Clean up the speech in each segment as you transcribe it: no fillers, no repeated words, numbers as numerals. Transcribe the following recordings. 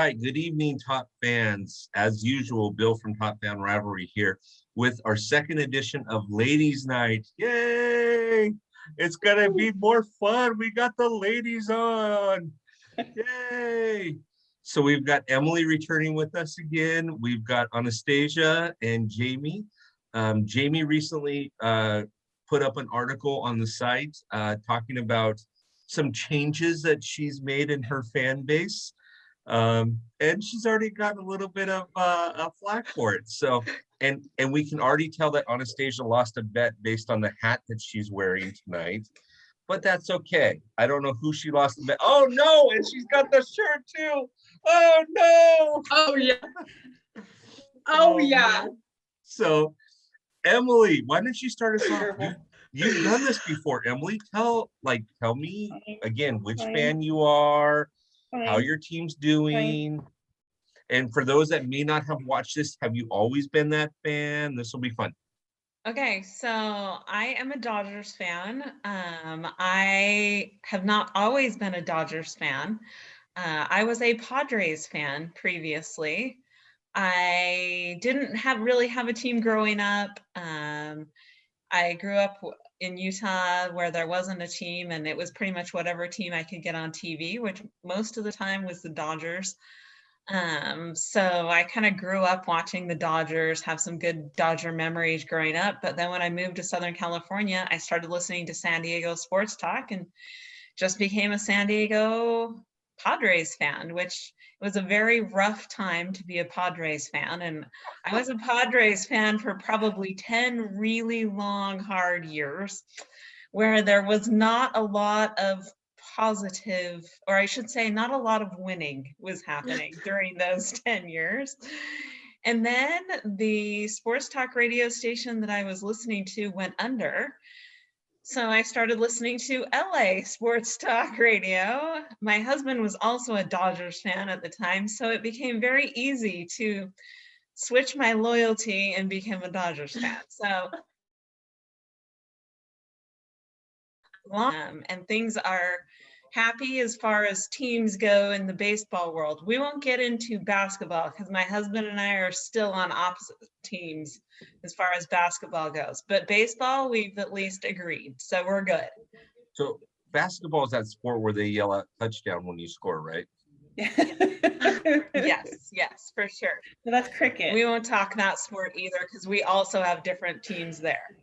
right, good evening, Top fans. As usual, Bill from Top Fan Rivalry here with our second edition of Ladies Night. Yay! It's gonna be more fun. We got the ladies on. Yay! So we've got Emily returning with us again. We've got Anastasia and Jamie. Jamie recently put up an article on the site talking about some changes that she's made in her fan base. And she's already gotten a little bit of a flack for it. So, and we can already tell that Anastasia lost a bet based on the hat that she's wearing tonight. But that's okay. I don't know who she lost the bet. Oh no, and she's got the shirt too. Oh no. Oh yeah. Oh yeah. No. So, Emily, why don't you start us off? You've done this before, Emily. Tell me again which fan you are, how your team's doing. And for those that may not have watched this, have you always been that fan? This will be fun. Okay, so I am a Dodgers fan. I have not always been a Dodgers fan. I was a Padres fan previously. I didn't really have a team growing up. I grew up in Utah where there wasn't a team, and it was pretty much whatever team I could get on TV, which most of the time was the Dodgers. So I kind of grew up watching the Dodgers, have some good Dodger memories growing up. But then when I moved to Southern California, I started listening to San Diego sports talk and just became a San Diego Padres fan, which was a very rough time to be a Padres fan. And I was a Padres fan for probably 10 really long, hard years where there was not a lot of positive, or I should say not a lot of winning was happening during those 10 years. And then the sports talk radio station that I was listening to went under. So I started listening to LA sports talk radio. My husband was also a Dodgers fan at the time, so it became very easy to switch my loyalty and become a Dodgers fan. So and things are happy as far as teams go in the baseball world. We won't get into basketball because my husband and I are still on opposite teams as far as basketball goes. But baseball, we've at least agreed, so we're good. So basketball is that sport where they yell out touchdown when you score, right? Yes, for sure. So that's cricket. We won't talk that sport either because we also have different teams there.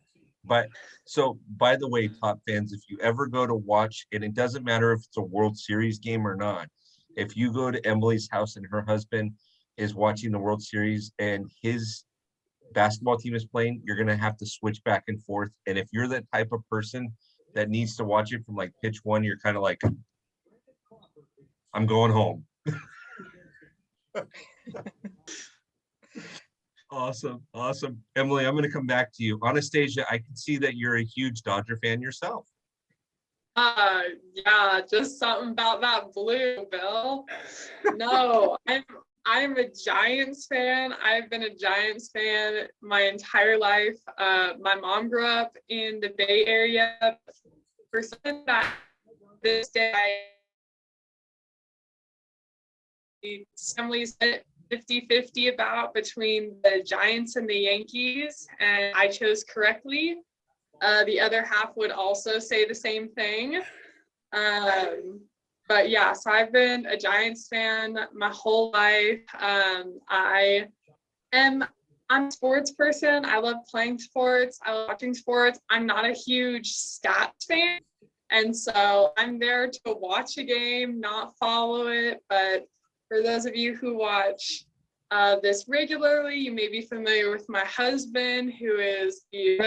But so, by the way, Top fans, if you ever go to watch, and it doesn't matter if it's a World Series game or not, if you go to Emily's house and her husband is watching the World Series and his basketball team is playing, you're going to have to switch back and forth. And if you're that type of person that needs to watch it from like pitch one, you're kind of like, I'm going home. Awesome. Emily, I'm going to come back to you. Anastasia, I can see that you're a huge Dodger fan yourself. Yeah, just something about that blue, Bill. No, I'm a Giants fan. I've been a Giants fan my entire life. My mom grew up in the Bay Area. For something that this day, family said 50-50 about between the Giants and the Yankees, and I chose correctly. The other half would also say the same thing. But yeah, so I've been a Giants fan my whole life. I'm a sports person. I love playing sports. I love watching sports. I'm not a huge stats fan. And so I'm there to watch a game, not follow it. But for those of you who watch this regularly, you may be familiar with my husband, who is the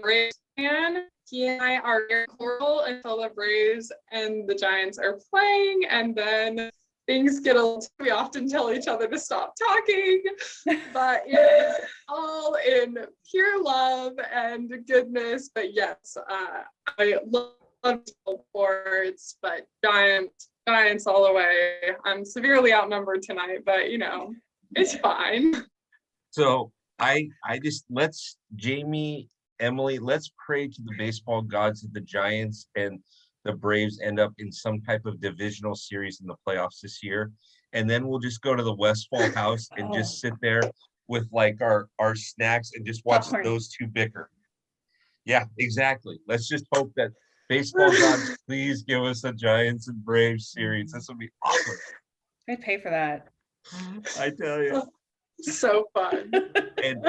Braves fan. He and I are very cordial until the Braves and the Giants are playing, and then things get we often tell each other to stop talking, but it's all in pure love and goodness. But yes, I love sports, but Giants all the way. I'm severely outnumbered tonight, but it's fine. So Jamie, Emily, let's pray to the baseball gods that the Giants and the Braves end up in some type of divisional series in the playoffs this year. and then we'll just go to the Westfall house and just sit there with like our snacks and just watch Popcorn. those two bicker. Yeah, exactly. Let's just hope that baseball gods please give us a Giants and Braves series. This would be awesome. I'd pay for that. I tell you. So fun. And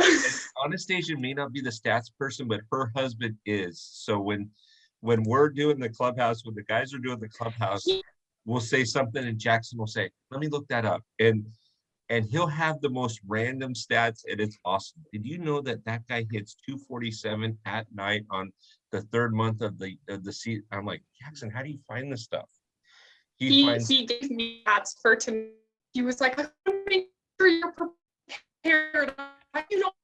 Anastasia may not be the stats person, but her husband is. So when we're doing the clubhouse, when the guys are doing the clubhouse, we'll say something and Jackson will say, let me look that up. And he'll have the most random stats, and it's awesome. Did you know that guy hits 247 at night on the third month of the season? I'm like, Jackson, how do you find this stuff? He gave me stats for tonight. He was like, I want to make sure you're prepared. You don't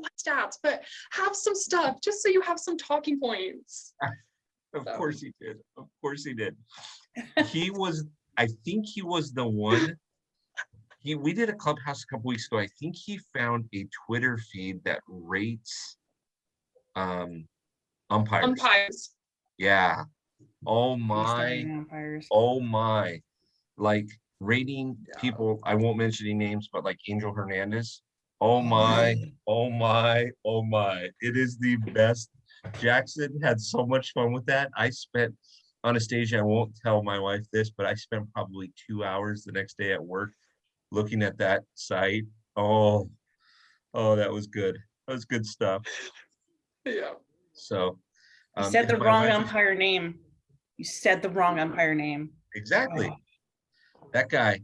like stats, but have some stuff just so you have some talking points. Of course he did. Of course he did. I think he was the one. We did a clubhouse a couple weeks ago. I think he found a Twitter feed that rates umpires. Yeah. Oh my. Oh my. Like rating people, I won't mention any names, but like Angel Hernandez. Oh my, oh my, oh my. It is the best. Jackson had so much fun with that. Anastasia, I won't tell my wife this, but I spent probably 2 hours the next day at work looking at that site. Oh, that was good. That was good stuff. Yeah. So you said the wrong umpire name. You said the wrong umpire name. Exactly. That guy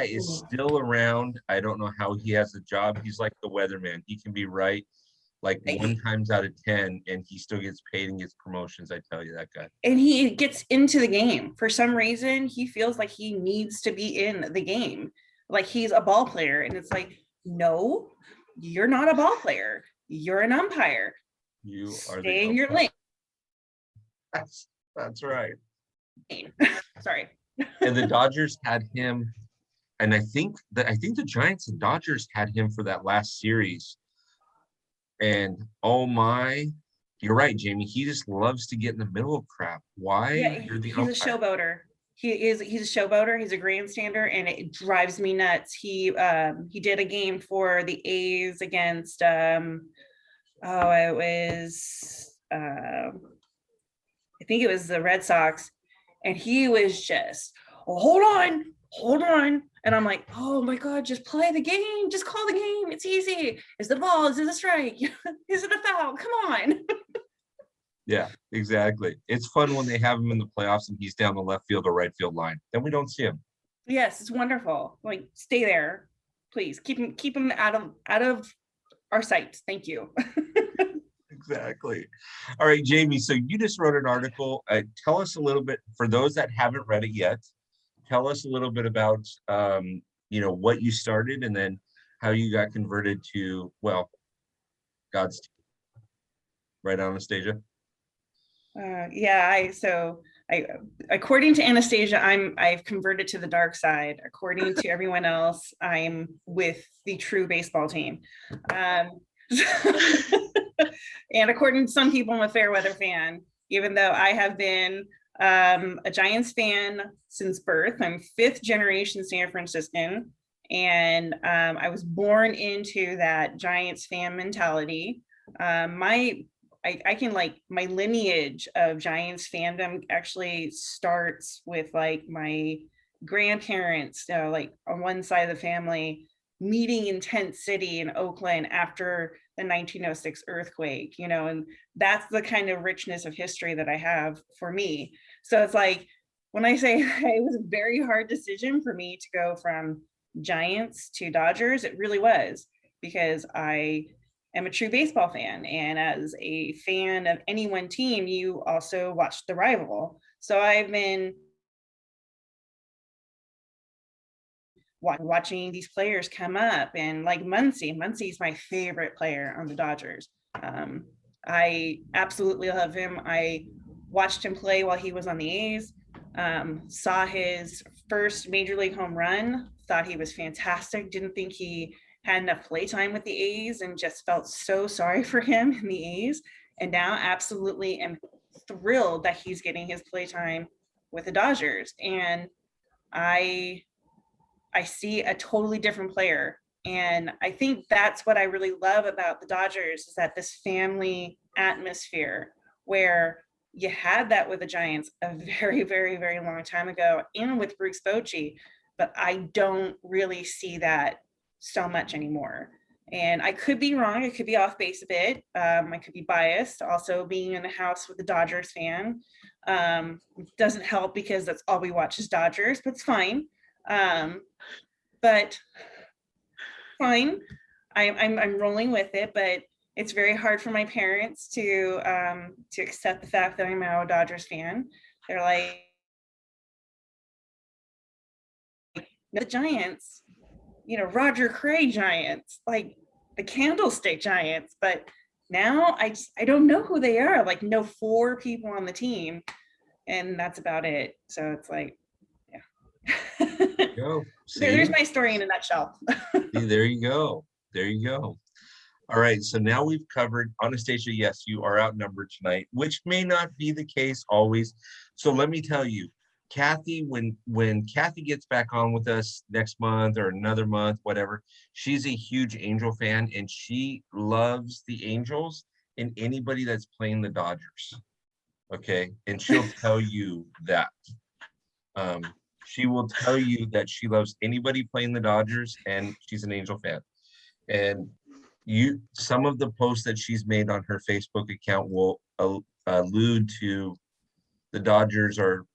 is still around. I don't know how he has a job. He's like the weatherman. He can be right like 1 times out of 10, and he still gets paid and gets promotions. I tell you, that guy. And he gets into the game. For some reason, he feels like he needs to be in the game. Like he's a ball player. And it's like, no, you're not a ball player. You're an umpire. You are Stay in your lane. That's right. Sorry. And the Dodgers had him, and I think the Giants and Dodgers had him for that last series. And oh my, you're right, Jamie. He just loves to get in the middle of crap. Why? Yeah, he's a showboater. He's a showboater. He's a grandstander, and it drives me nuts. He did a game for the A's against I think it was the Red Sox, and he was just hold on. And I'm like, oh my God, just play the game. Just call the game. It's easy. Is it a ball? Is it a strike? Is it a foul? Come on. Yeah, exactly. It's fun when they have him in the playoffs and he's down the left field or right field line. Then we don't see him. Yes, it's wonderful. Like, stay there, please. Keep him out of our sights. Thank you. Exactly. All right, Jamie. So you just wrote an article. Tell us a little bit, for those that haven't read it yet. Tell us a little bit about what you started and then how you got converted to God's team. Right, Anastasia? According to Anastasia, I've converted to the dark side. According to everyone else, I'm with the true baseball team. And according to some people, I'm a fair weather fan, even though I have been a Giants fan since birth. I'm 5th generation San Franciscan, and I was born into that Giants fan mentality. My lineage of Giants fandom actually starts with like my grandparents, like on one side of the family, meeting in Tent City in Oakland after the 1906 earthquake, and that's the kind of richness of history that I have for me. So it's like, when I say it was a very hard decision for me to go from Giants to Dodgers, it really was, because I am a true baseball fan. And as a fan of any one team, you also watch the rival. So I've been watching these players come up, and like Muncy's my favorite player on the Dodgers. I absolutely love him. I watched him play while he was on the A's, saw his first major league home run, thought he was fantastic, didn't think he had enough playtime with the A's, and just felt so sorry for him in the A's. And now absolutely am thrilled that he's getting his playtime with the Dodgers. And I I see a totally different player. And I think that's what I really love about the Dodgers, is that this family atmosphere where you had that with the Giants a very, very, very long time ago, and with Bruce Bochy, but I don't really see that so much anymore. And I could be wrong. I could be off base a bit. I could be biased. Also, being in the house with the Dodgers fan doesn't help, because that's all we watch is Dodgers, but it's fine. But fine, I'm rolling with it. But it's very hard for my parents to accept the fact that I'm now a Dodgers fan. They're like, the Giants, Roger Cray Giants, like the Candlestick Giants. But now I don't know who they are. Like, know 4 people on the team, and that's about it. So it's like, yeah. Go. There's my story in a nutshell. See, there you go. There you go. All right. So now we've covered Anastasia. Yes, you are outnumbered tonight, which may not be the case always. So let me tell you, Kathy, when Kathy gets back on with us next month or another month, whatever, she's a huge Angel fan, and she loves the Angels and anybody that's playing the Dodgers. Okay. And she'll tell you that. She will tell you that she loves anybody playing the Dodgers, and she's an Angel fan. And some of the posts that she's made on her Facebook account will allude to the Dodgers are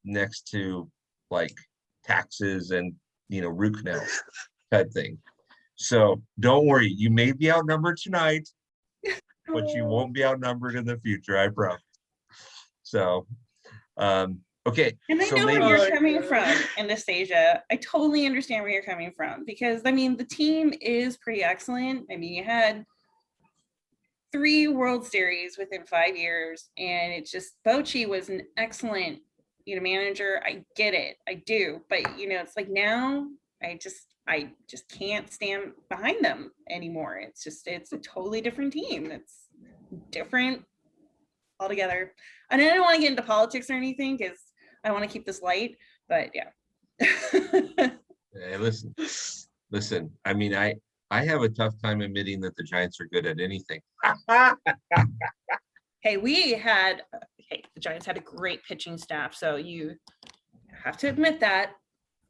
next to like taxes and root canals type thing. So don't worry, you may be outnumbered tonight, but you won't be outnumbered in the future, I promise. So okay. And I so know ladies, where you're coming from, Anastasia. I totally understand where you're coming from, because I mean, the team is pretty excellent. I mean, you had 3 World Series within 5 years, and it's just, Bochy was an excellent, manager. I get it, I do, but it's like, now I just can't stand behind them anymore. It's a totally different team. It's different altogether. And I don't want to get into politics or anything, because I want to keep this light, but yeah. Hey, listen. I mean, I have a tough time admitting that the Giants are good at anything. Hey, the Giants had a great pitching staff, so you have to admit that,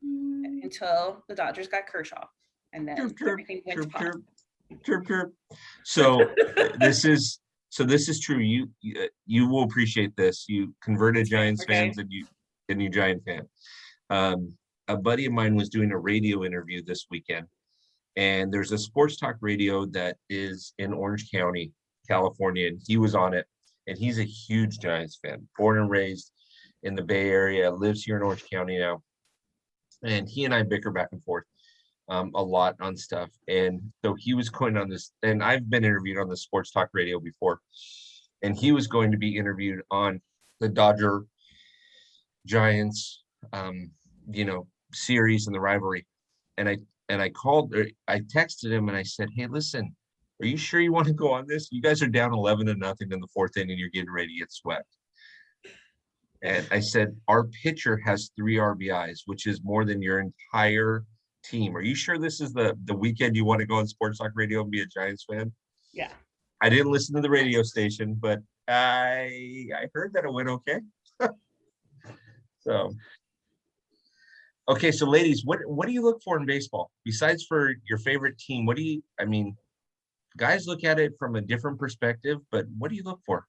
until the Dodgers got Kershaw, and then everything went to pot. Chirp. So this is true. You will appreciate this. You converted Giants fans, and you Giant fan. A buddy of mine was doing a radio interview this weekend, and there's a sports talk radio that is in Orange County, California, and he was on it, and he's a huge Giants fan, born and raised in the Bay Area, lives here in Orange County now, and he and I bicker back and forth a lot on stuff. And so he was going on this, and I've been interviewed on the sports talk radio before, and he was going to be interviewed on the Dodger Giants series and the rivalry. And I texted him and I said, hey, listen, are you sure you want to go on this? You guys are down 11-0 in the 4th inning, you're getting ready to get swept. And I said, our pitcher has 3 RBIs, which is more than your entire team. Are you sure this is the weekend you want to go on sports talk radio and be a Giants fan? Yeah. I didn't listen to the radio station, but I heard that it went okay. So, okay, so ladies, what do you look for in baseball besides for your favorite team? Guys look at it from a different perspective, but what do you look for?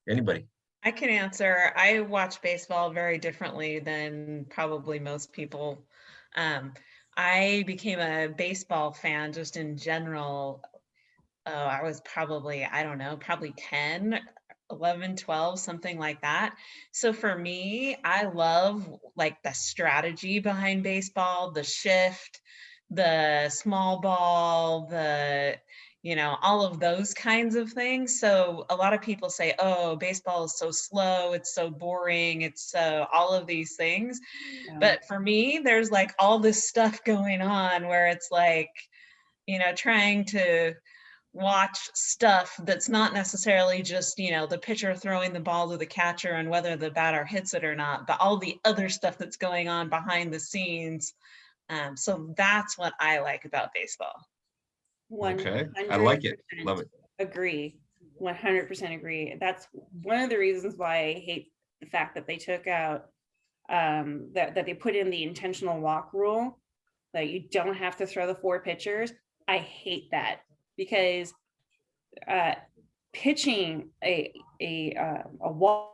Anybody? I can answer. I watch baseball very differently than probably most people. I became a baseball fan just in general. I was probably, I don't know, probably 10, 11, 12, something like that. So for me, I love like the strategy behind baseball, the shift, the small ball, all of those kinds of things. So a lot of people say, oh, baseball is so slow, it's so boring, it's all of these things. Yeah. But for me, there's like all this stuff going on where it's like, trying to watch stuff that's not necessarily just, you know, the pitcher throwing the ball to the catcher and whether the batter hits it or not, but all the other stuff that's going on behind the scenes. So that's what I like about baseball. Okay, I like it. Love it. Agree. 100% agree. That's one of the reasons why I hate the fact that they took out that they put in the intentional walk rule, that you don't have to throw the 4 pitchers. I hate that, because pitching a walk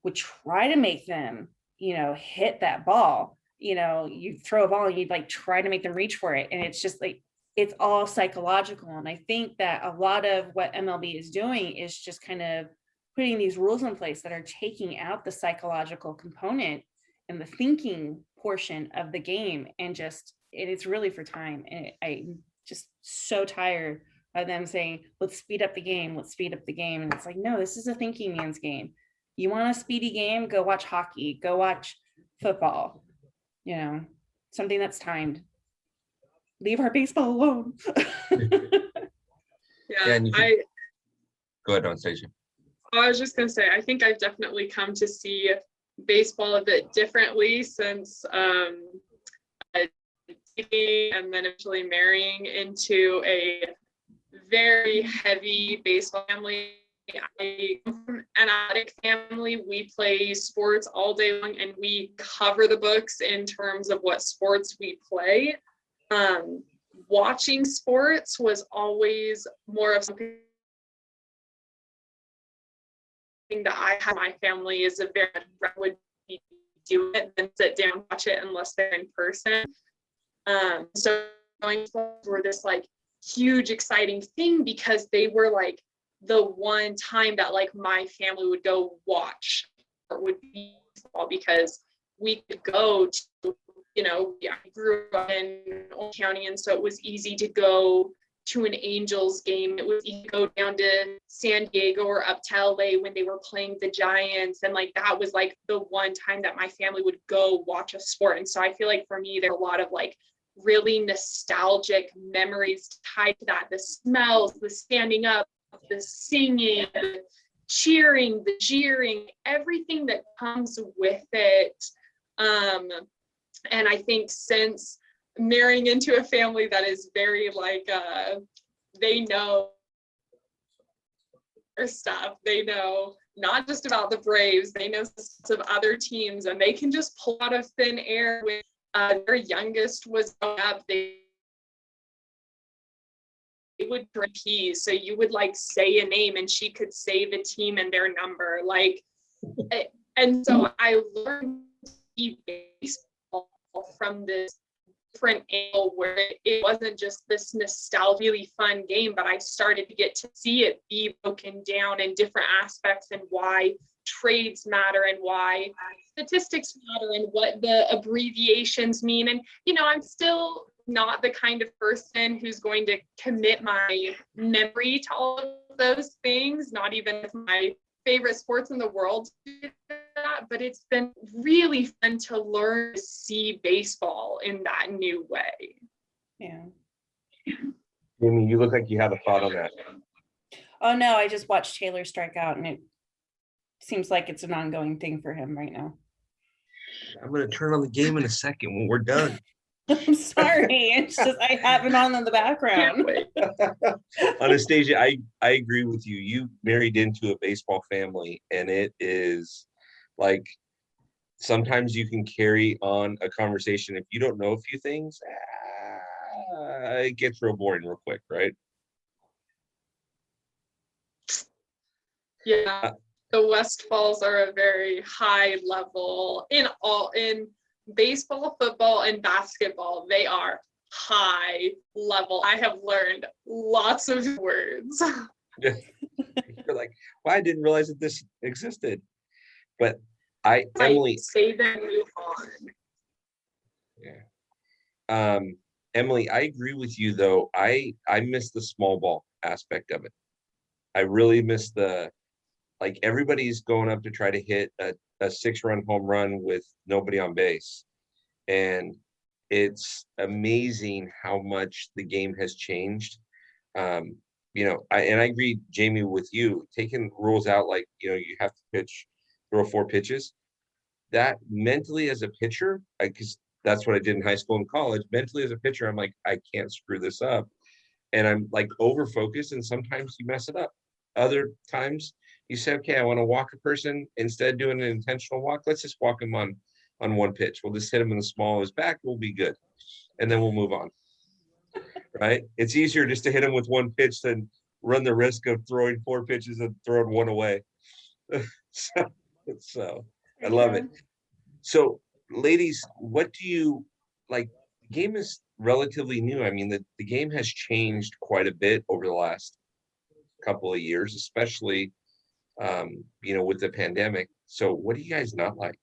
would try to make them, you know, hit that ball. You know, you throw a ball and you'd like try to make them reach for it, and it's just like, it's all psychological. And I think that a lot of what MLB is doing is just kind of putting these rules in place that are taking out the psychological component and the thinking portion of the game, and just it's really for time. And I'm just so tired of them saying, let's speed up the game, let's speed up the game. And it's like, no, this is a thinking man's game. You want a speedy game? Go watch hockey, go watch football, you know, something that's timed. Leave our baseball alone. Yeah, Go ahead, Anastasia. I was just gonna say, I think I've definitely come to see baseball a bit differently since dating and then eventually marrying into a very heavy baseball family. I come from an athletic family. We play sports all day long, and we cover the books in terms of what sports we play. Watching sports was always more of something that I had. My family is a very would do it than sit down and watch it unless they're in person. So going were this like huge exciting thing, because they were like the one time that like my family would go watch, or would be baseball, because we could go to, you know, I grew up in Orange County, and so it was easy to go to an Angels game. It was easy to go down to San Diego or up to LA when they were playing the Giants. And like, that was like the one time that my family would go watch a sport. And so I feel like for me, there are a lot of like really nostalgic memories tied to that. The smells, the standing up, the singing, the cheering, the jeering, everything that comes with it. And I think since marrying into a family that is very like, they know their stuff, they know not just about the Braves, they know some other teams, and they can just pull out of thin air. When their youngest was growing up, they would drink keys, so you would like say a name and she could say the team and their number, like, and so I learned baseball from this different angle, where it wasn't just this nostalgia, really fun game, but I started to get to see it be broken down in different aspects, and why trades matter, and why statistics matter, and what the abbreviations mean. And, you know, I'm still not the kind of person who's going to commit my memory to all of those things, not even with my favorite sports in the world, but it's been really fun to learn to see baseball in that new way. Yeah. Jamie, you look like you have a thought on that. Oh no, I just watched Taylor strike out, and it seems like it's an ongoing thing for him right now. I'm going to turn on the game in a second when we're done. I'm sorry, it's just I have it on in the background. Anastasia, I agree with you. You married into a baseball family, and it is like, sometimes you can carry on a conversation if you don't know a few things. It gets real boring real quick, right? Yeah, the Westfalls are a very high level in baseball, football, and basketball. They are high level. I have learned lots of words. You're like, well, I didn't realize that this existed. But Emily, say that, move on. Yeah. Emily, I agree with you though. I miss the small ball aspect of it. I really miss like, everybody's going up to try to hit a 6-run home run with nobody on base. And it's amazing how much the game has changed. You know, I agree, Jamie, with you, taking rules out, like, you know, you have to throw 4 pitches. That mentally as a pitcher, because that's what I did in high school and college, mentally as a pitcher, I'm like, I can't screw this up. And I'm like over focused, and sometimes you mess it up. Other times you say, okay, I want to walk a person. Instead of doing an intentional walk, let's just walk him on 1 pitch. We'll just hit him in the small of his back. We'll be good. And then we'll move on. Right? It's easier just to hit him with 1 pitch than run the risk of throwing 4 pitches and throwing 1 away. So I love it. So ladies, what do you like? The game is relatively new. I mean, the game has changed quite a bit over the last couple of years, especially you know, with the pandemic. So what do you guys not like?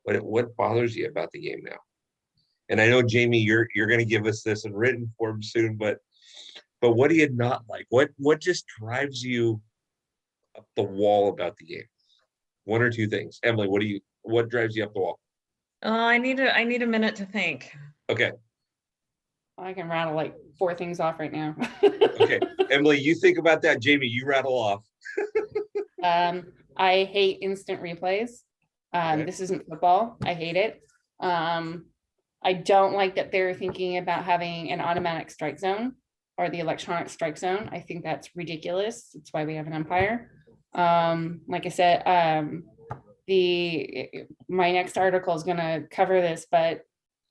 What bothers you about the game now? And I know, Jamie, you're going to give us this in written form soon, but what do you not like? What just drives you up the wall about the game? 1 or 2 things. Emily, what drives you up the wall? I need a minute to think. Okay. I can rattle like 4 things off right now. Okay. Emily, you think about that. Jamie, you rattle off. I hate instant replays. Okay. This isn't football. I hate it. I don't like that they're thinking about having an automatic strike zone or the electronic strike zone. I think that's ridiculous. That's why we have an umpire. Like I said, my next article is going to cover this, but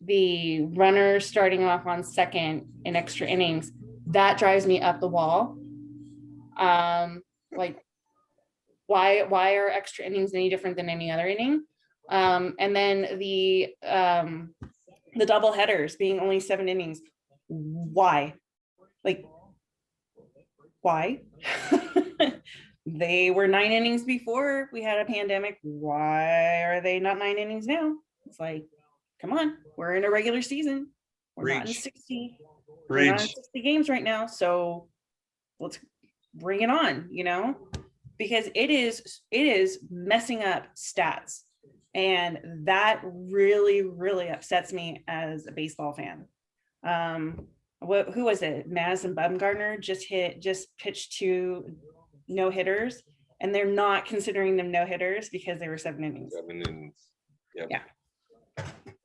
the runner starting off on second in extra innings, that drives me up the wall. Like, why are extra innings any different than any other inning? And then the double headers being only 7 innings. Why? Like, why? They were 9 innings before we had a pandemic. Why are they not 9 innings now? It's like, come on, we're in a regular season. We're not in 60. We're not in 60 games right now. So let's bring it on, you know, because it is messing up stats. And that really, really upsets me as a baseball fan. Who was it? Madison Bumgarner just pitched 2 no hitters, and they're not considering them no hitters because they were 7 innings. 7 innings. Yep. Yeah.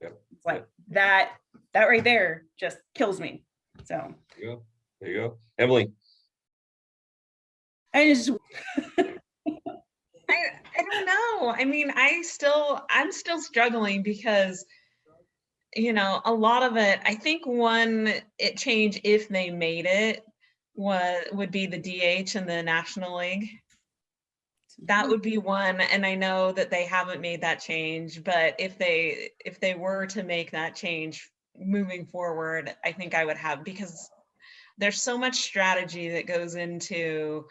Yep. It's like that right there just kills me. So there you go. Emily. I don't know. I mean, I'm still struggling because, you know, a lot of it, I think it change if they made it would be the DH in the National League. That would be one. And I know that they haven't made that change, but if they were to make that change moving forward, I think I would have, because there's so much strategy that goes into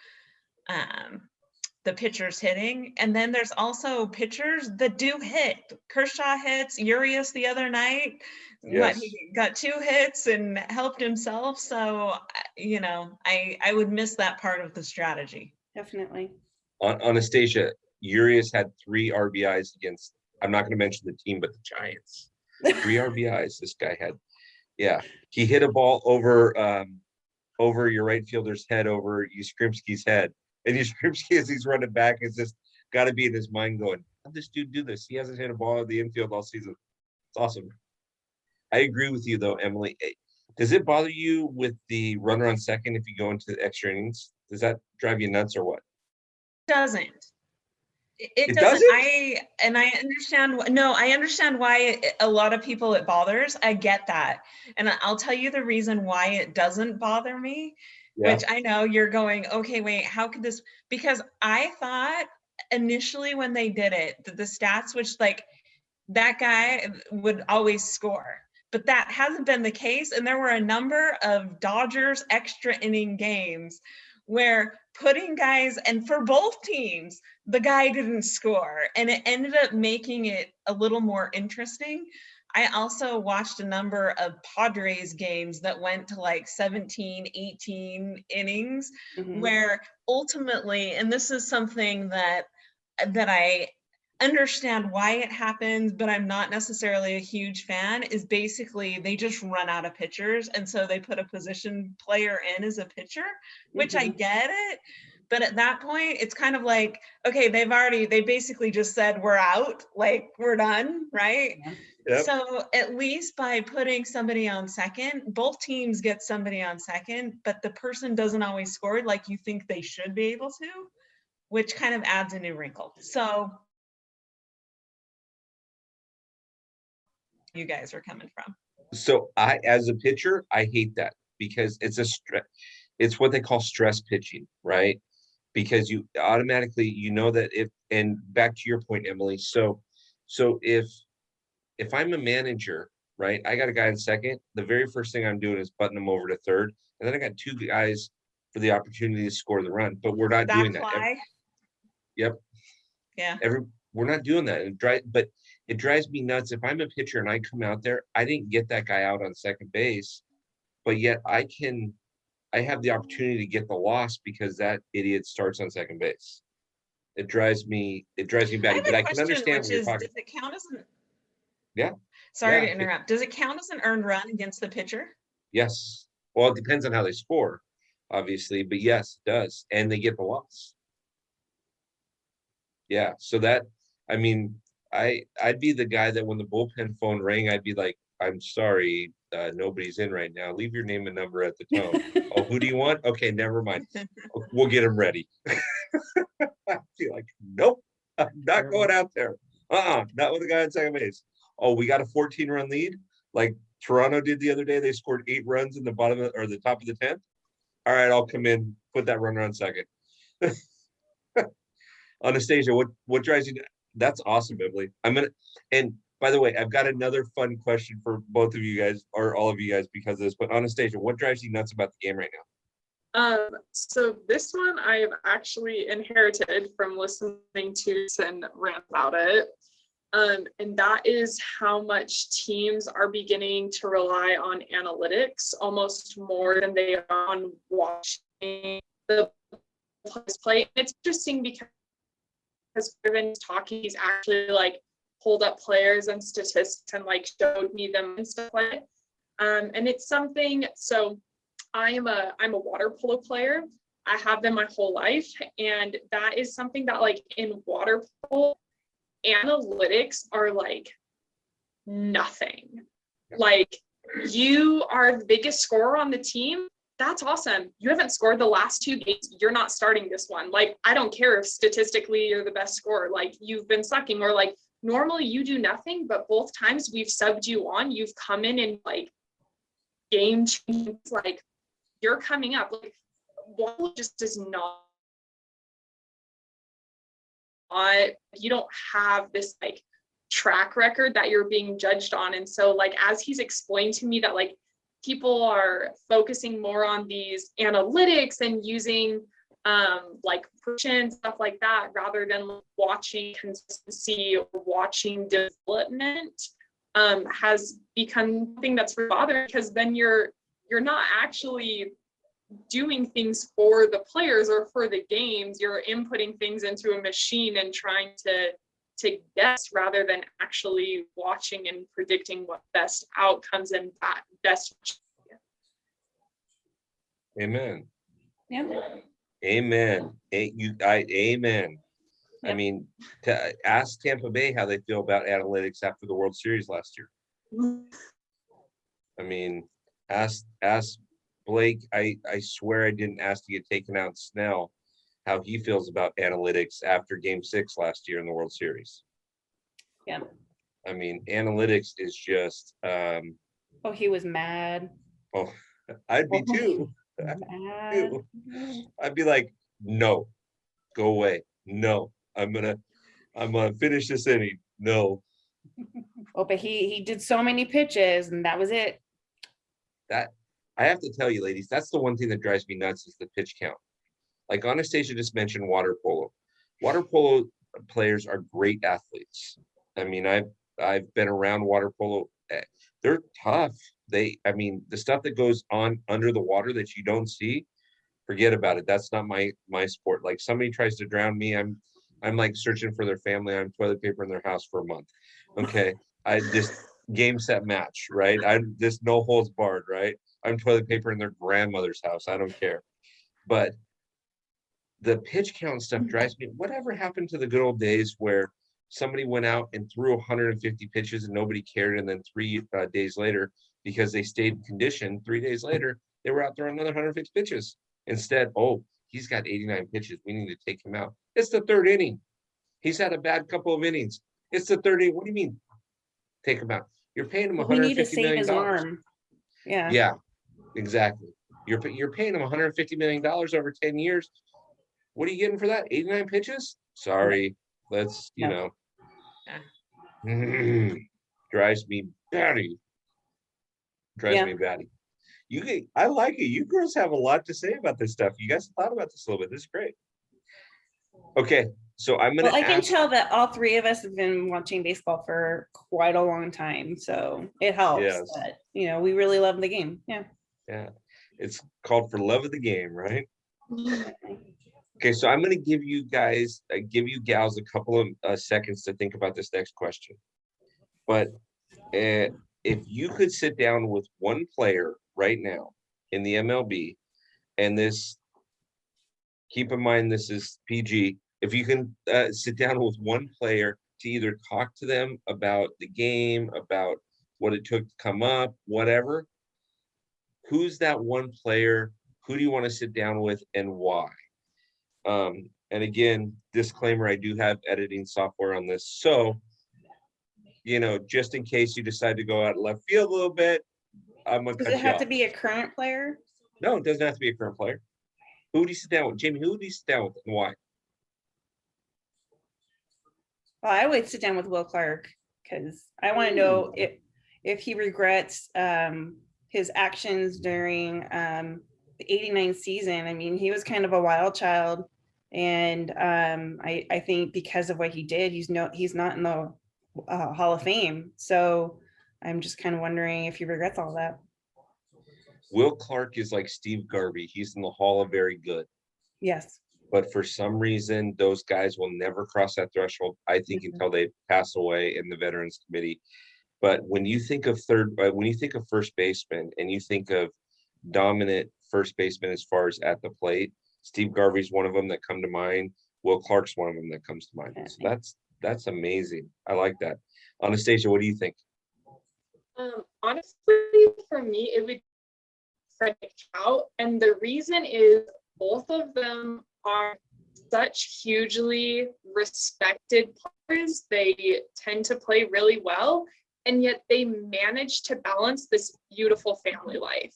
the pitchers hitting, and then there's also pitchers that do hit. Kershaw hits. Urias the other night, Yes. He got 2 hits and helped himself. So, you know, I would miss that part of the strategy. Definitely. On Anastasia, Urias had 3 RBIs against, I'm not going to mention the team, but the Giants. 3 RBIs this guy had. Yeah, he hit a ball over your right fielder's head, over Yastrzemski's head. And Yastrzemski, as he's running back, has just got to be in his mind going, how'd this dude do this? He hasn't hit a ball in the infield all season. It's awesome. I agree with you, though, Emily. Does it bother you with the runner on second if you go into the extra innings? Does that drive you nuts or what? It doesn't. It doesn't? I understand why a lot of people it bothers. I get that. And I'll tell you the reason why it doesn't bother me. Yeah. Which I know you're going, okay, wait, how could this? Because I thought initially when they did it, the stats, which like that guy would always score, but that hasn't been the case. And there were a number of Dodgers extra inning games where putting guys, and for both teams, the guy didn't score, and it ended up making it a little more interesting. I also watched a number of Padres games that went to like 17, 18 innings, where ultimately, and this is something that understand why it happens, but I'm not necessarily a huge fan, is basically they just run out of pitchers. And so they put a position player in as a pitcher, which I get it. But at that point, it's kind of like, okay, they basically just said, we're out, like we're done, right? Yep. So at least by putting somebody on second, both teams get somebody on second, but the person doesn't always score like you think they should be able to, which kind of adds a new wrinkle. So you guys are coming from. So as a pitcher, I hate that because it's what they call stress pitching, right? Because you automatically, that and back to your point, Emily. So if I'm a manager, right, I got a guy in second, the very first thing I'm doing is butting him over to third. And then I got two guys for the opportunity to score the run, but we're not doing that. Yep. Yeah. We're not doing that. But it drives me nuts. If I'm a pitcher and I come out there, I didn't get that guy out on second base, but yet I have the opportunity to get the loss because that idiot starts on second base. It drives me batty, but I can understand what you're talking. Does it count as an? Yeah. Sorry to interrupt. Does it count as an earned run against the pitcher? Yes. Well, it depends on how they score, obviously, but yes, it does. And they get the loss. Yeah. So I'd be the guy that when the bullpen phone rang, I'd be like, I'm sorry, nobody's in right now. Leave your name and number at the tone. Oh, who do you want? Okay, never mind. We'll get him ready. I'd be like, nope, I'm not going out there. Not with the guy on second base. Oh, we got a 14-run lead, like Toronto did the other day. They scored 8 runs in the the top of the 10th. All right, I'll come in, put that runner on second. Anastasia, what drives you? That's awesome, Emily. And by the way, I've got another fun question for both of you guys, or all of you guys, because of this. But Anastasia, what drives you nuts about the game right now? So this one I've actually inherited from listening to and rant about it. And that is how much teams are beginning to rely on analytics almost more than they are on watching the players play. It's interesting because Irvin's talking, he's actually like pulled up players and statistics and like showed me them and stuff like that. And it's something, so I'm a water polo player. I have been my whole life. And that is something that like in water polo, analytics are like nothing. Like you are the biggest scorer on the team. That's awesome. You haven't scored the last 2 games. You're not starting this one. Like, I don't care if statistically you're the best scorer. Like, you've been sucking, or like normally you do nothing, but both times we've subbed you on, you've come in and like game change. Like, you're coming up. Like, Wall just does not. You don't have this like track record that you're being judged on. And so like, as he's explained to me that like people are focusing more on these analytics and using like and stuff like that, rather than watching consistency or watching development, has become something that's bothering, because then you're not actually doing things for the players or for the games. You're inputting things into a machine and trying to guess, rather than actually watching and predicting what best outcomes and best. Amen. Yeah. Amen. Amen. Yep. I mean, ask Tampa Bay how they feel about analytics after the World Series last year. I mean, ask Blake. I swear I didn't ask to get taken out Snell how he feels about analytics after Game 6 last year in the World Series. Yeah. I mean, analytics is just. Oh, he was mad. Oh, I'd be too. Mad. I'd be like, no, go away. No, I'm gonna finish this inning. No. Oh, but he did so many pitches and that was it. That I have to tell you, ladies, that's the one thing that drives me nuts is the pitch count. Like Anastasia just mentioned water polo. Water polo players are great athletes. I mean, I've been around water polo. They're tough. The stuff that goes on under the water that you don't see, forget about it. That's not my sport. Like somebody tries to drown me, I'm like searching for their family. I'm toilet paper in their house for a month. Okay. I just game, set, match, right? I'm just no holds barred, right? I'm toilet paper in their grandmother's house. I don't care. But the pitch count stuff drives me. Whatever happened to the good old days where somebody went out and threw 150 pitches and nobody cared, and then 3 days later, because they stayed in condition, 3 days later, they were out throwing another 150 pitches. Instead, oh, he's got 89 pitches. We need to take him out. It's the third inning. He's had a bad couple of innings. It's the third inning. What do you mean? Take him out. You're paying him We need to $150 save million. his arm. Yeah. Yeah, exactly. You're paying him $150 million over 10 years. What are you getting for that? 89 pitches? Sorry. Let's, drives me batty. Me batty. I like it. You girls have a lot to say about this stuff. You guys thought about this a little bit. This is great. Okay, so I'm gonna. Well, I can tell that all three of us have been watching baseball for quite a long time, so it helps. Yes. But we really love the game. Yeah. Yeah, it's called For Love of the Game, right? Okay, so I'm gonna give you gals a couple of seconds to think about this next question. But if you could sit down with one player right now in the MLB, and this, keep in mind this is PG, if you can sit down with one player to either talk to them about the game, about what it took to come up, whatever, who's that one player? Who do you want to sit down with and why? And again, disclaimer, I do have editing software on this. So, just in case you decide to go out left field a little bit, I'm going to cut you off. Does it have to be a current player? No, it doesn't have to be a current player. Who do you sit down with? Jamie, who do you sit down with and why? Well, I would sit down with Will Clark because I want to know if he regrets his actions during the '89 season. I mean, he was kind of a wild child, and I think because of what he did, he's not in the Hall of Fame. So I'm just kind of wondering if he regrets all that. Will Clark is like Steve Garvey. He's in the Hall of Very Good. Yes. But for some reason, those guys will never cross that threshold, I think, until they pass away in the Veterans Committee. But when you think of first baseman and you think of dominant first baseman as far as at the plate, Steve Garvey's one of them that come to mind. Will Clark's one of them that comes to mind. So that's amazing. I like that. Anastasia, what do you think? Honestly, for me, it would be Fred Trout, and the reason is both of them are such hugely respected players. They tend to play really well, and yet they manage to balance this beautiful family life.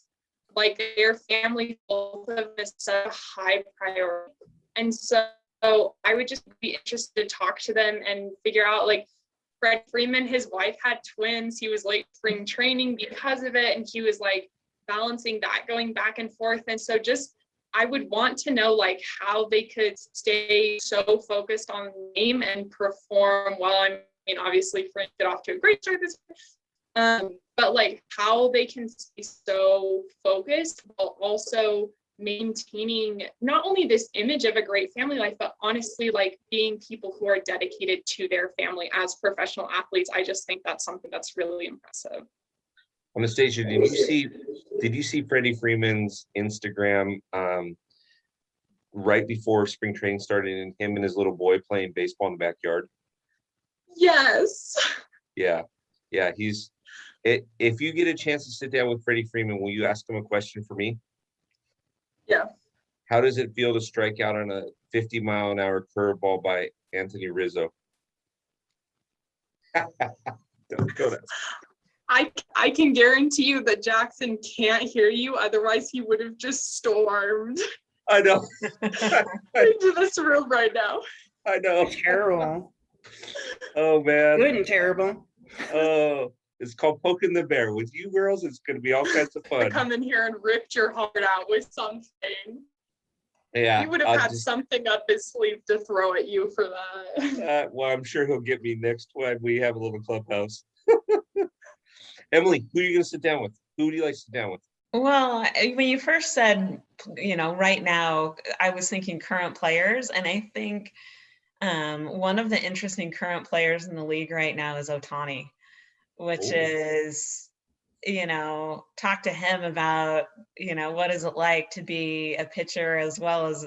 Like their family, both of them is such a high priority. And so I would just be interested to talk to them and figure out, like, Fred Freeman, his wife had twins. He was late spring training because of it, and he was like balancing that, going back and forth. And so I would want to know like how they could stay so focused on the game and perform well. Obviously Fred get off to a great start this year, but like how they can stay so focused while also maintaining not only this image of a great family life, but honestly like being people who are dedicated to their family as professional athletes. I just think that's something that's really impressive. Anastasia, did you see Freddie Freeman's Instagram right before spring training started, and him and his little boy playing baseball in the backyard? Yes. Yeah. If you get a chance to sit down with Freddie Freeman, will you ask him a question for me? Yeah. How does it feel to strike out on a 50-mile-an-hour curveball by Anthony Rizzo? Don't go there. I can guarantee you that Jackson can't hear you, otherwise he would have just stormed. I know. into this room right now. I know. Terrible. Oh man. Good and terrible. Oh, it's called poking the bear. With you girls, it's going to be all kinds of fun. Come in here and ripped your heart out with something. Yeah. He would have had something up his sleeve to throw at you for that. Well, I'm sure he'll get me next time we have a little clubhouse. Emily, who are you going to sit down with? Who do you like to sit down with? Well, when you first said, right now, I was thinking current players, and I think One of the interesting current players in the league right now is Ohtani, which is, talk to him about, what is it like to be a pitcher as well as,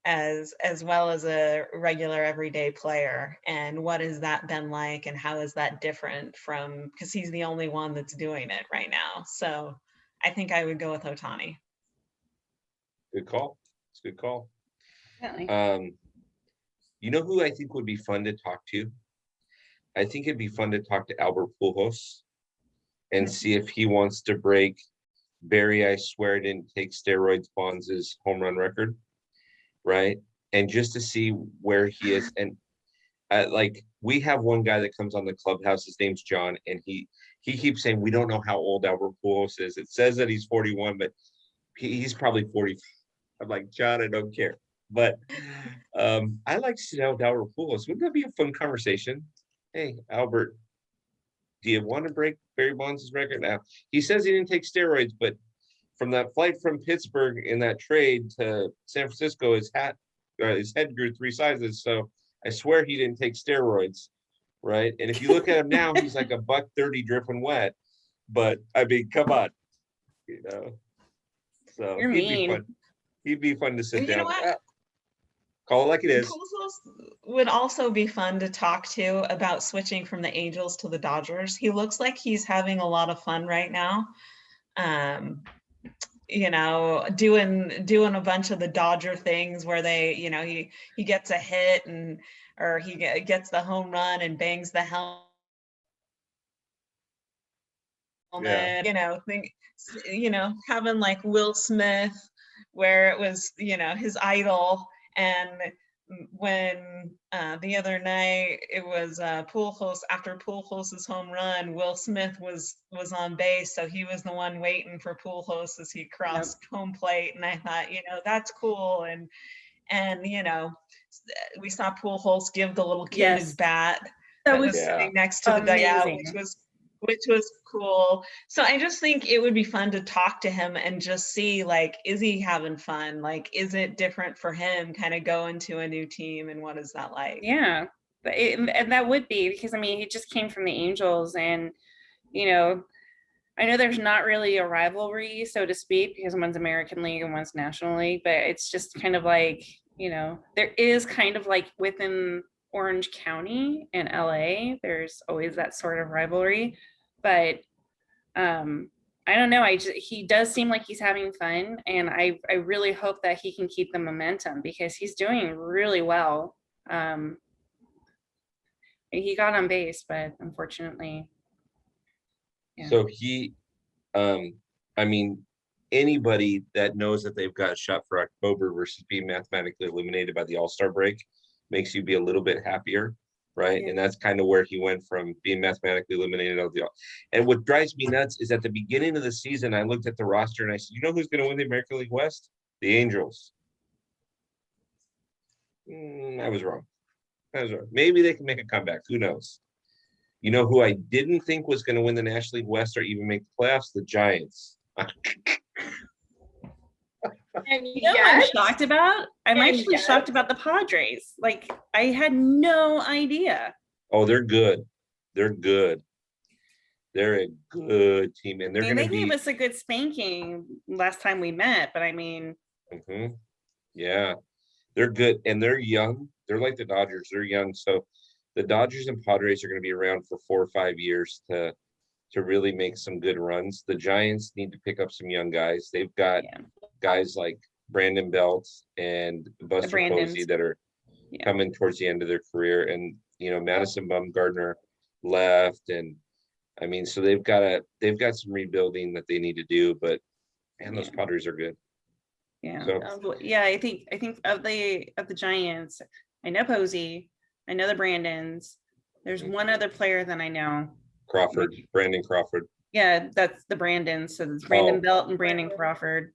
as well as a regular everyday player, and what has that been like, and how is that different from, because he's the only one that's doing it right now. So I think I would go with Ohtani. Good call. It's a good call. Definitely. You know who I think would be fun to talk to? I think it'd be fun to talk to Albert Pujols and see if he wants to break Barry, I swear didn't take steroids Bonds' home run record, right? And just to see where he is. And like, we have one guy that comes on the clubhouse, his name's John, and he keeps saying, we don't know how old Albert Pujols is. It says that he's 41, but he's probably 40. I'm like, John, I don't care. But I like to sit down with Albert Pujols. Wouldn't that be a fun conversation? Hey, Albert, do you want to break Barry Bonds' record? Now, he says he didn't take steroids, but from that flight from Pittsburgh in that trade to San Francisco, his head grew 3 sizes. So I swear he didn't take steroids, right? And if you look at him now, he's like a $130 dripping wet. But I mean, come on, So You're mean. He'd be fun to sit You down. know what? Call it like it is. Pujols would also be fun to talk to about switching from the Angels to the Dodgers. He looks like he's having a lot of fun right now. Doing a bunch of the Dodger things where they, he gets a hit or he gets the home run and bangs the helmet. Yeah. Having like Will Smith, where it was, his idol. And when the other night it was Pujols, after Pujols' home run, Will Smith was on base, so he was the one waiting for Pujols as he crossed home plate. And I thought, that's cool. And we saw Pujols give the little kid his bat that was sitting next to the dugout, which was cool. So I just think it would be fun to talk to him and just see, like, is he having fun? Like, is it different for him kind of going to a new team, and what is that like? Yeah, and that would be, because I mean, he just came from the Angels, and I know there's not really a rivalry, so to speak, because one's American League and one's National League, but it's just kind of like, there is kind of like within Orange County and LA, there's always that sort of rivalry. But I don't know, he does seem like he's having fun, and I really hope that he can keep the momentum, because he's doing really well. He got on base, but unfortunately, So he, I mean, anybody that knows that they've got a shot for October versus being mathematically eliminated by the All-Star break makes you be a little bit happier, right? And that's kind of where he went from being mathematically eliminated out of the. And what drives me nuts is at the beginning of the season, I looked at the roster and I said, who's going to win the American League West? The Angels. I was wrong. Maybe they can make a comeback. Who knows? You know who I didn't think was going to win the National League West or even make the playoffs? The Giants. What I'm shocked about? I'm actually shocked about the Padres. Like, I had no idea. Oh, they're good. They're good. They're a good team, and they gave us a good spanking last time we met. But I mean, yeah, they're good, and they're young. They're like the Dodgers. They're young, so the Dodgers and Padres are going to be around for 4 or 5 years to really make some good runs. The Giants need to pick up some young guys. They've got guys like Brandon Belt and Buster Posey that are coming towards the end of their career, and Madison Bumgarner left, and I mean, so they've got some rebuilding that they need to do. But man, those Padres are good. Yeah, so, I think of the Giants, I know Posey, I know the Brandons. There's one other player that I know. Brandon Crawford. Yeah, that's the Brandons. So it's Brandon Belt and Brandon Crawford.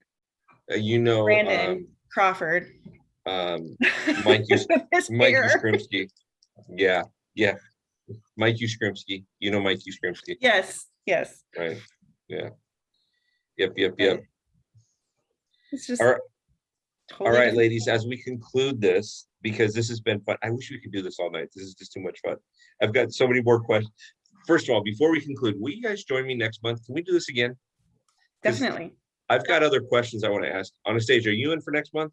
Brandon Crawford. Mike Yastrzemski. Yeah. Mike Yastrzemski. Mike Yastrzemski. Yes. Right. Yeah. Yep. It's just Totally All right, different. ladies, as we conclude this, because this has been fun. I wish we could do this all night. This is just too much fun. I've got so many more questions. First of all, before we conclude, will you guys join me next month? Can we do this again? 'Cause Definitely. I've got other questions I want to ask. Anastasia, are you in for next month?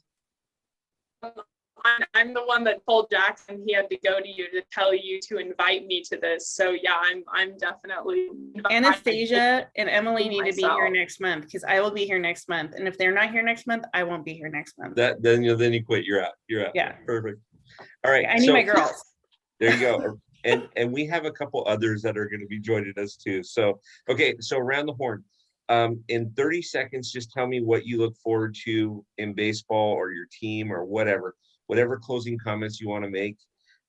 I'm the one that told Jackson he had to go to you to tell you to invite me to this. So yeah, I'm definitely Anastasia and Emily need to be here myself. next month because I will be here next month. And if they're not here next month, I won't be here next month. Then you quit. You're out. You're out. Yeah. Perfect. All right. I need my girls. There you go. And we have a couple others that are going to be joining us too. So okay, so around the horn. In 30 seconds, just tell me what you look forward to in baseball or your team or whatever closing comments you want to make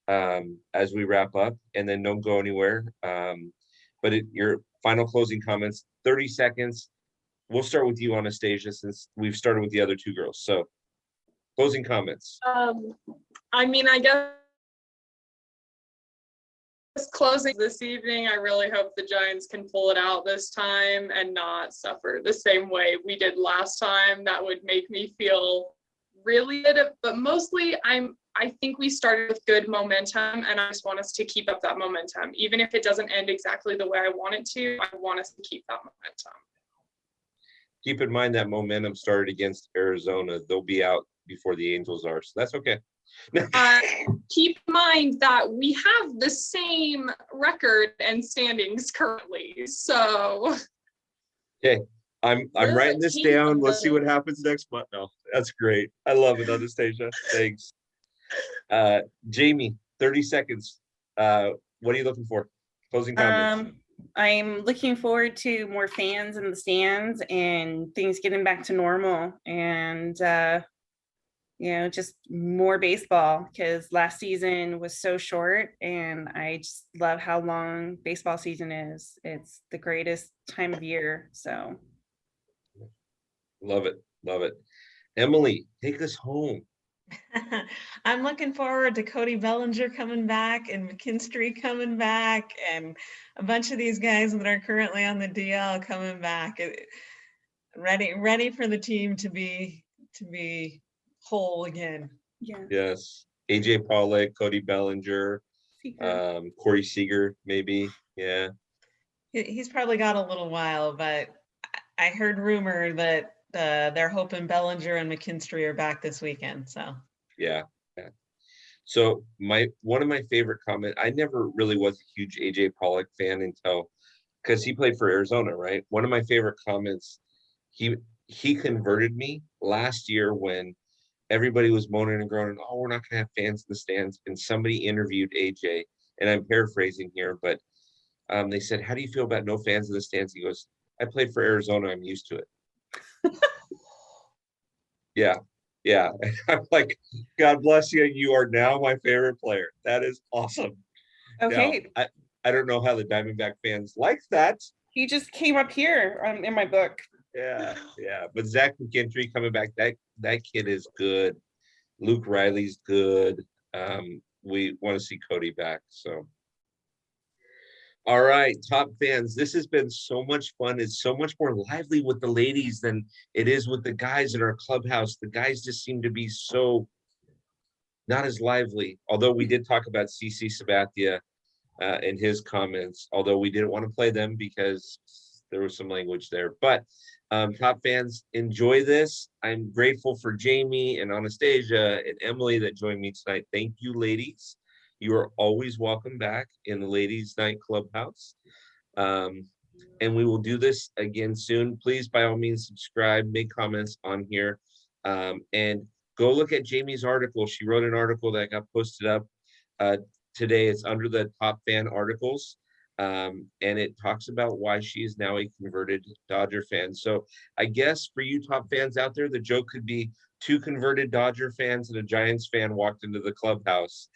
as we wrap up, and then don't go anywhere. But your final closing comments, 30 seconds. We'll start with you, Anastasia, since we've started with the other two girls. So closing comments. I mean, I guess closing this evening, I really hope the Giants can pull it out this time and not suffer the same way we did last time. That would make me feel really good, but mostly I think we started with good momentum, and I just want us to keep up that momentum. Even if it doesn't end exactly the way I want it to, I want us to keep that momentum. Keep in mind that momentum started against Arizona. They'll be out before the Angels are, so that's okay. Keep in mind that we have the same record and standings currently, so. Okay, I'm writing this down. Let's see what happens next month. No, that's great. I love it, Anastasia. Thanks. Jamie, 30 seconds. What are you looking for? Closing comments. I'm looking forward to more fans in the stands and things getting back to normal, and just more baseball, because last season was so short, and I just love how long baseball season is. It's the greatest time of year. So Love it. Love it. Emily, take us home. I'm looking forward to Cody Bellinger coming back and McKinstry coming back and a bunch of these guys that are currently on the DL coming back. Ready for the team to be whole again. yeah. Yes. AJ Pollock, Cody Bellinger, Corey Seager, maybe. Yeah. He's probably got a little while, but I heard rumor that they're hoping Bellinger and McKinstry are back this weekend. So Yeah. So one of my favorite comments, I never really was a huge AJ Pollock fan until, because he played for Arizona, right? One of my favorite comments, he converted me last year when everybody was moaning and groaning, oh, we're not gonna have fans in the stands. And somebody interviewed AJ, and I'm paraphrasing here, but they said, how do you feel about no fans in the stands? He goes, I played for Arizona, I'm used to it. Yeah. I'm like, God bless you. You are now my favorite player. That is awesome. Okay. Now, I don't know how the Diamondback fans like that. He just came up here in my book. Yeah. But Zach McKinstry coming back, that kid is good. Luke Riley's good. We want to see Cody back. So. All right, top fans, this has been so much fun. It's so much more lively with the ladies than it is with the guys in our clubhouse. The guys just seem to be so not as lively, although we did talk about CC Sabathia in his comments, although we didn't want to play them because there was some language there. But top fans, enjoy this. I'm grateful for Jamie and Anastasia and Emily that joined me tonight. Thank you, ladies. You are always welcome back in the Ladies Night Clubhouse. And we will do this again soon. Please, by all means, subscribe, make comments on here. And go look at Jamie's article. She wrote an article that got posted up today. It's under the top fan articles. And it talks about why she is now a converted Dodger fan. So I guess for you top fans out there, the joke could be 2 converted Dodger fans and a Giants fan walked into the clubhouse.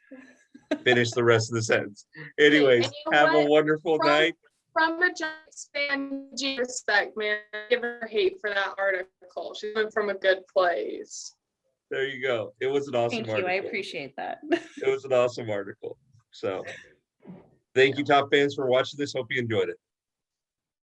Finish the rest of the sentence. Anyways, have a wonderful night. From a Giants fan, respect, man. Give her hate for that article. She went from a good place. There you go. It was an awesome article. Thank you. I appreciate that. It was an awesome article. So thank you, top fans, for watching this. Hope you enjoyed it.